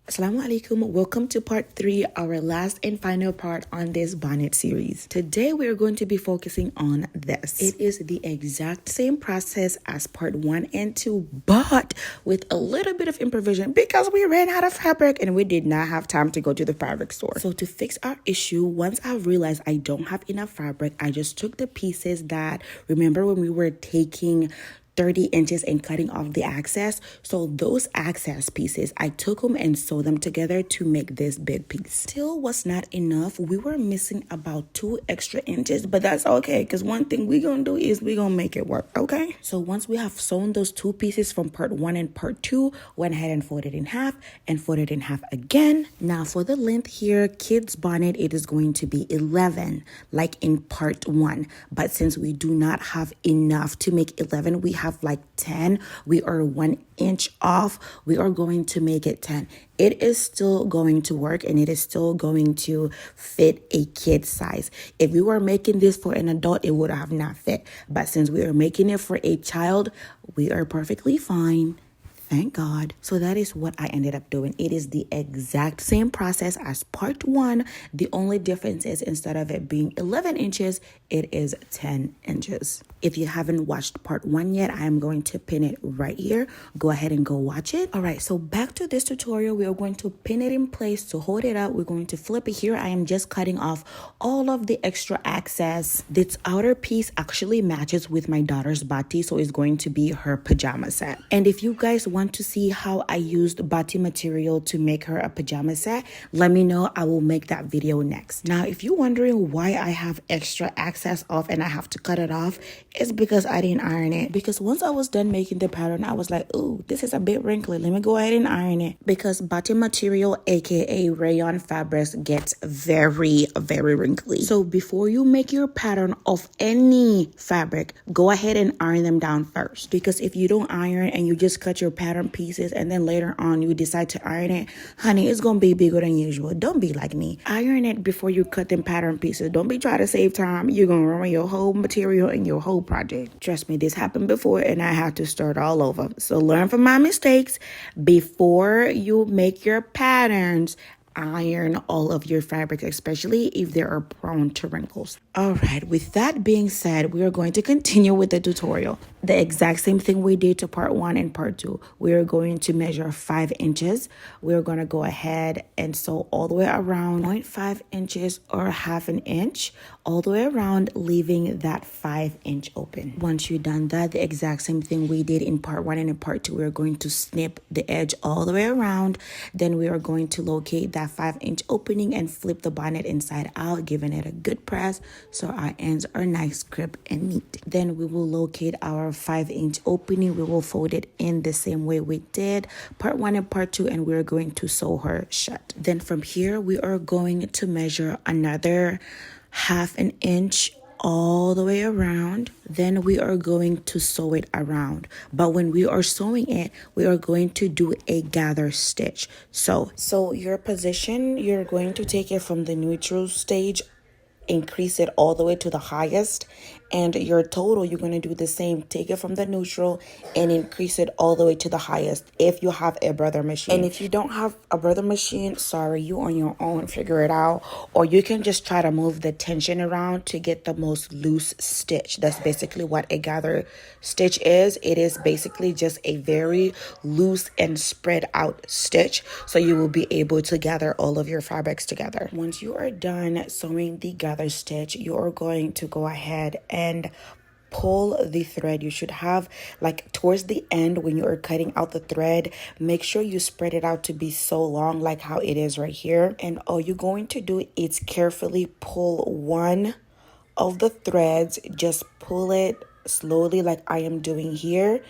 Assalamu alaikum. Welcome to part 3, our last and final part on this bonnet series. Today we are going to be focusing on this. It is the exact same process as part 1 and 2, but with a little bit of improvisation because we ran out of fabric and we did not have time to go to the fabric store. So to fix our issue, once I realized I don't have enough fabric, I just took the pieces that, remember when we were taking 30 inches and cutting off the excess. So those excess pieces, I took them and sewed them together to make this big piece. Still was not enough. We were missing about 2 extra inches, but that's okay because one thing we're gonna do is we're gonna make it work, okay? So once we have sewn those 2 pieces from part 1 and part 2, went ahead and folded in half and folded in half again. Now for the length here, kids bonnet, it is going to be 11 like in part 1, but since we do not have enough to make 11, we have like 10. We are 1 inch off. We are going to make it 10. It is still going to work and it is still going to fit a kid size. If we were making this for an adult, it would have not fit. But since we are making it for a child, we are perfectly fine. Thank God. So that is what I ended up doing. It is the exact same process as part 1. The only difference is instead of it being 11 inches, it is 10 inches. If you haven't watched part 1 yet, I am going to pin it right here. Go ahead and go watch it. All right, so back to this tutorial. We are going to pin it in place to hold it up. We're going to flip it here. I am just cutting off all of the extra excess. This outer piece actually matches with my daughter's bati, so it's going to be her pajama set. And if you guys want to see how I used bati material to make her a pajama set, let me know. I will make that video next. Now, if you're wondering why I have extra excess off and I have to cut it off, it's because I didn't iron it. Because once I was done making the pattern, I was like, ooh, this is a bit wrinkly. Let me go ahead and iron it. Because bati material, aka rayon fabrics, gets very, very wrinkly. So before you make your pattern of any fabric, go ahead and iron them down first. Because if you don't iron and you just cut your pattern pieces and then later on you decide to iron it, honey, it's gonna be bigger than usual. Don't be like me. Iron it before you cut them pattern pieces. Don't be trying to save time. You're gonna ruin your whole material and your whole project. Trust me, this happened before and I had to start all over. So learn from my mistakes. Before you make your patterns, iron all of your fabrics, especially if they are prone to wrinkles. All right, with that being said, we are going to continue with the tutorial. The exact same thing we did to part 1 and part 2. We are going to measure 5 inches. We're going to go ahead and sew all the way around 0.5 inches or half an inch all the way around, leaving that 5 inch open. Once you've done that, the exact same thing we did in part 1 and in part 2, we're going to snip the edge all the way around. Then we are going to locate that 5 inch opening and flip the bonnet inside out, giving it a good press so our ends are nice, crisp, and neat. Then we will locate our 5 inch opening. We will fold it in the same way we did part 1 and part 2, and we're going to sew her shut. Then from here, we are going to measure another half an inch all the way around. Then we are going to sew it around, but when we are sewing it, we are going to do a gather stitch. So your position, you're going to take it from the neutral stage, increase it all the way to the highest, and your total, you're going to do the same. Take it from the neutral and increase it all the way to the highest if you have a brother machine. And if you don't have a brother machine, sorry, you on your own, figure it out. Or you can just try to move the tension around to get the most loose stitch. That's basically what a gather stitch is. It is basically just a very loose and spread out stitch, so you will be able to gather all of your fabrics together. Once you are done sewing the gather stitch, you are going to go ahead and pull the thread. You should have, like, towards the end when you are cutting out the thread, make sure you spread it out to be so long like how it is right here. And all you're going to do is carefully pull one of the threads. Just pull it slowly like I am doing here,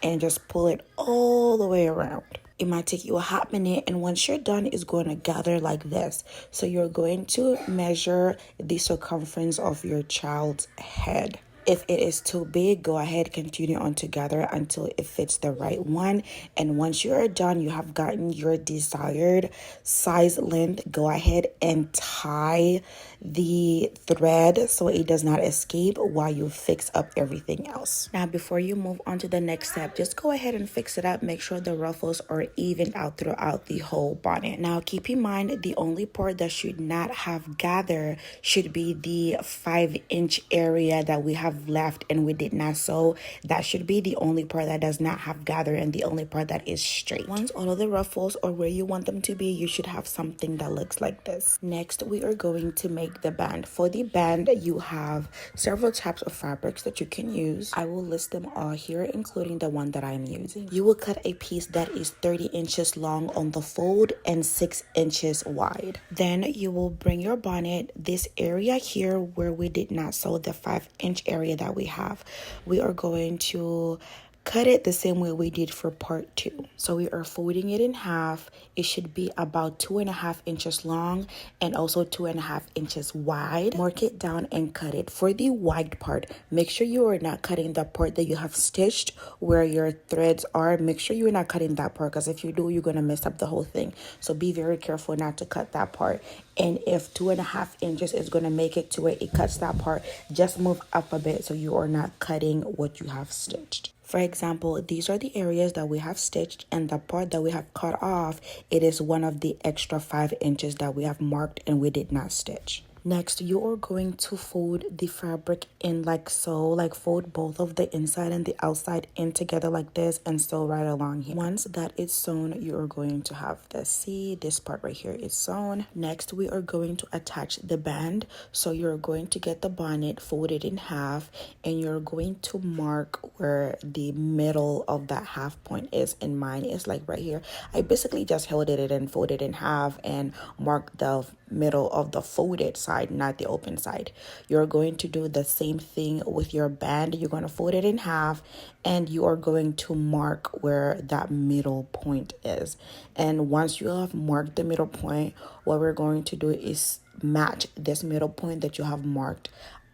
and just pull it all the way around. It might take you a hot minute, and once you're done, it's going to gather like this. So you're going to measure the circumference of your child's head. If it is too big, go ahead, continue on together until it fits the right one. And once you are done, you have gotten your desired size length, go ahead and tie the thread so it does not escape while you fix up everything else. Now, before you move on to the next step, just go ahead and fix it up. Make sure the ruffles are evened out throughout the whole bonnet. Now, keep in mind, the only part that should not have gather should be the 5-inch area that we have left and we did not sew. That should be the only part that does not have gather and the only part that is straight. Once all of the ruffles are where you want them to be, you should have something that looks like this. Next, we are going to make the band. For the band, you have several types of fabrics that you can use. I will list them all here, including the one that I'm using. You will cut a piece that is 30 inches long on the fold and 6 inches wide. Then you will bring your bonnet, this area here where we did not sew, the 5-inch area that we have, we are going to cut it the same way we did for part 2. So we are folding it in half. It should be about 2.5 inches long and also 2.5 inches wide. Mark it down and cut it. For the wide part, make sure you are not cutting the part that you have stitched where your threads are. Make sure you're not cutting that part, because if you do, you're going to mess up the whole thing. So be very careful not to cut that part. And if 2.5 inches is going to make it to where it cuts that part, just move up a bit so you are not cutting what you have stitched. For example, these are the areas that we have stitched, and the part that we have cut off, it is one of the extra 5 inches that we have marked and we did not stitch. Next, you are going to fold the fabric in like so, like fold both of the inside and the outside in together like this and sew right along here. Once that is sewn, you are going to have this. See, this part right here is sewn. Next, we are going to attach the band. So you're going to get the bonnet, fold it in half, and you're going to mark where the middle of that half point is. And mine is like right here. I basically just held it and folded in half and marked the middle of the folded side, not the open side. You're going to do the same thing with your band. You're going to fold it in half and you are going to mark where that middle point is. And once you have marked the middle point, what we're going to do is match this middle point that you have marked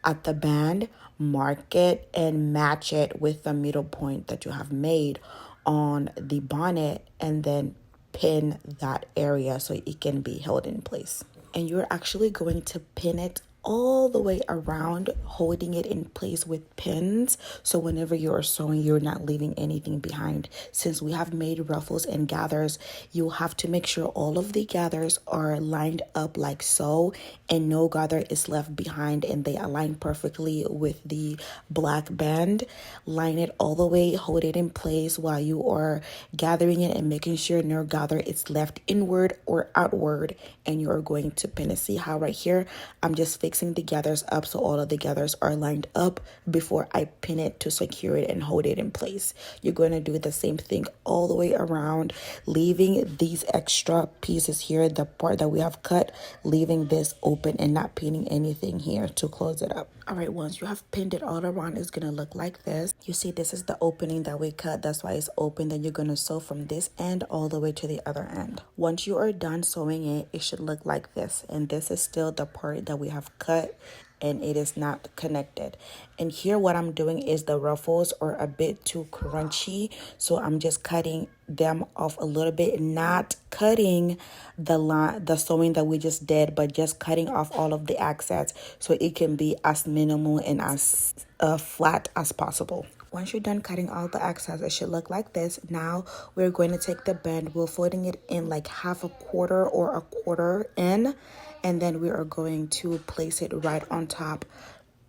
at the band, mark it and match it with the middle point that you have made on the bonnet, and then pin that area so it can be held in place. And you're actually going to pin it all the way around, holding it in place with pins, so whenever you're sewing, you're not leaving anything behind. Since we have made ruffles and gathers, you have to make sure all of the gathers are lined up like so, and no gather is left behind, and they align perfectly with the black band. Line it all the way, hold it in place while you are gathering it and making sure no gather is left inward or outward, and you are going to pin it. See how right here I'm just fixing the gathers up so all of the gathers are lined up before I pin it to secure it and hold it in place. You're going to do the same thing all the way around, leaving these extra pieces here, the part that we have cut, leaving this open and not pinning anything here to close it up. All right, once you have pinned it all around, it's going to look like this. You see, this is the opening that we cut. That's why it's open. Then you're going to sew from this end all the way to the other end. Once you are done sewing it, it should look like this. And this is still the part that we have cut and it is not connected. And here what I'm doing is the ruffles are a bit too crunchy, so I'm just cutting them off a little bit, not cutting the line, the sewing that we just did, but just cutting off all of the excess so it can be as minimal and as flat as possible. Once you're done cutting all the excess, it should look like this. Now we're going to take the band, we're folding it in like half a quarter or a quarter in, and then we are going to place it right on top,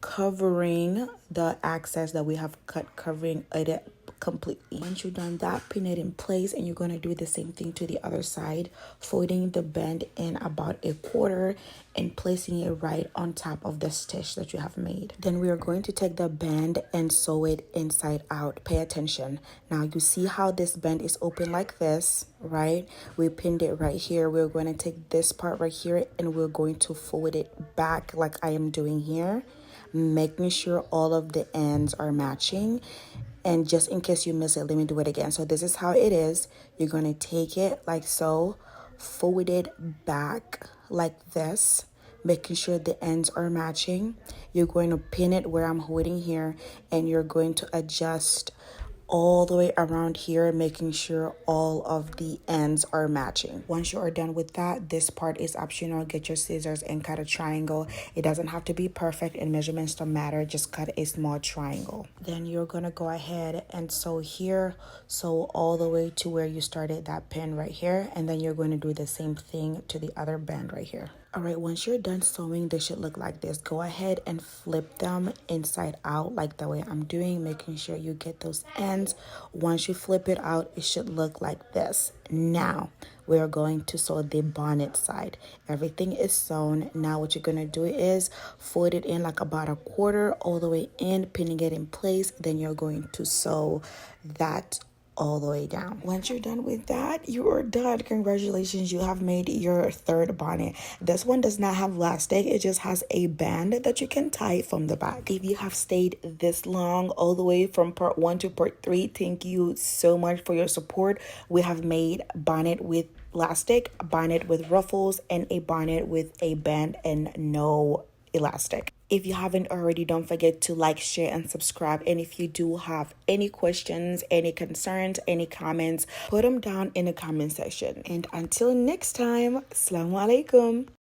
covering the excess that we have cut, covering it completely. Once you're done that, pin it in place, and you're going to do the same thing to the other side, folding the band in about a quarter and placing it right on top of the stitch that you have made. Then we are going to take the band and sew it inside out. Pay attention. Now you see how this band is open like this, right? We pinned it right here. We're going to take this part right here and we're going to fold it back like I am doing here, making sure all of the ends are matching. And just in case you miss it, let me do it again. So this is how it is. You're going to take it like so, fold it back like this, making sure the ends are matching. You're going to pin it where I'm holding here, and you're going to adjust all the way around here, making sure all of the ends are matching. Once you are done with that, this part is optional. Get your scissors and cut a triangle. It doesn't have to be perfect and measurements don't matter. Just cut a small triangle. Then you're gonna go ahead and sew here, sew all the way to where you started that pin right here, and then you're going to do the same thing to the other band right here. All right, once you're done sewing, they should look like this. Go ahead and flip them inside out like the way I'm doing, making sure you get those ends. Once you flip it out, it should look like this. Now, we're going to sew the bonnet side. Everything is sewn. Now what you're gonna do is fold it in like about a quarter all the way in, pinning it in place. Then you're going to sew that all the way down. Once you're done with that, you are done. Congratulations, you have made your third bonnet. This one does not have elastic. It just has a band that you can tie from the back. If you have stayed this long, all the way from part 1 to part 3, thank you so much for your support. We have made bonnet with elastic, bonnet with ruffles, and a bonnet with a band and no elastic. If you haven't already, don't forget to like, share, and subscribe. And if you do have any questions, any concerns, any comments, put them down in the comment section. And until next time, Assalamu alaikum.